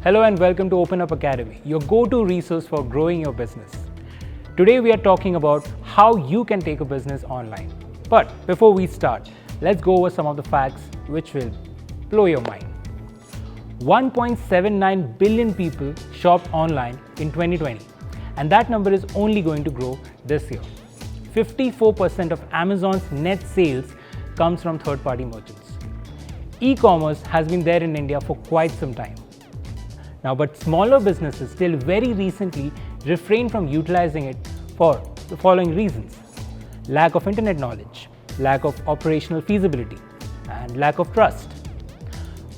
Hello and welcome to Open Up Academy, your go-to resource for growing your business. Today we are talking about how you can take a business online. But before we start, let's go over some of the facts which will blow your mind. 1.79 billion people shopped online in 2020, and that number is only going to grow this year. 54% of Amazon's net sales comes from third-party merchants. E-commerce has been there in India for quite some time. Now, but smaller businesses till very recently refrained from utilizing it for the following reasons: lack of internet knowledge, lack of operational feasibility, and lack of trust.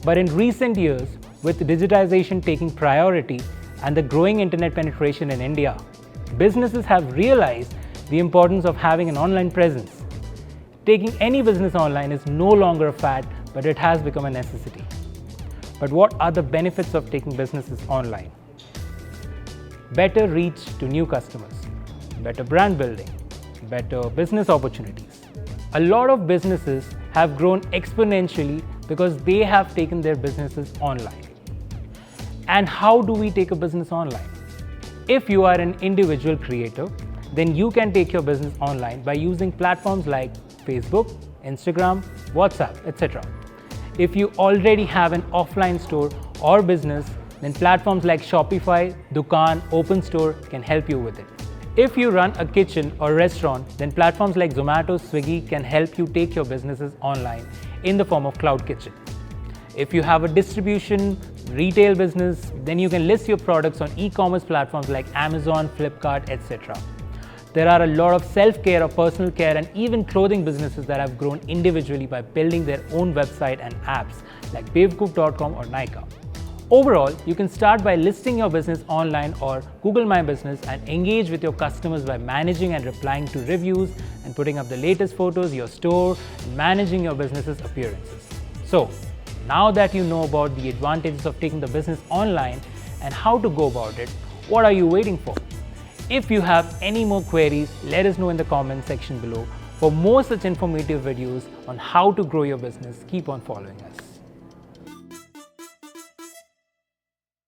But in recent years, with digitization taking priority and the growing internet penetration in India, businesses have realized the importance of having an online presence. Taking any business online is no longer a fad, but it has become a necessity. But what are the benefits of taking businesses online? Better reach to new customers, better brand building, better business opportunities. A lot of businesses have grown exponentially because they have taken their businesses online. And how do we take a business online? If you are an individual creator, then you can take your business online by using platforms like Facebook, Instagram, WhatsApp, etc. If you already have an offline store or business, then platforms like Shopify, Dukaan, OpenStore can help you with it. If you run a kitchen or restaurant, then platforms like Zomato, Swiggy can help you take your businesses online in the form of Cloud Kitchen. If you have a distribution, retail business, then you can list your products on e-commerce platforms like Amazon, Flipkart, etc. There are a lot of self-care or personal care and even clothing businesses that have grown individually by building their own website and apps like Bewakoof.com or Nykaa. Overall, you can start by listing your business online or Google My Business and engage with your customers by managing and replying to reviews and putting up the latest photos, your store, and managing your business's appearances. So, now that you know about the advantages of taking the business online and how to go about it, what are you waiting for? If you have any more queries, let us know in the comment section below. For more such informative videos on how to grow your business, keep on following us.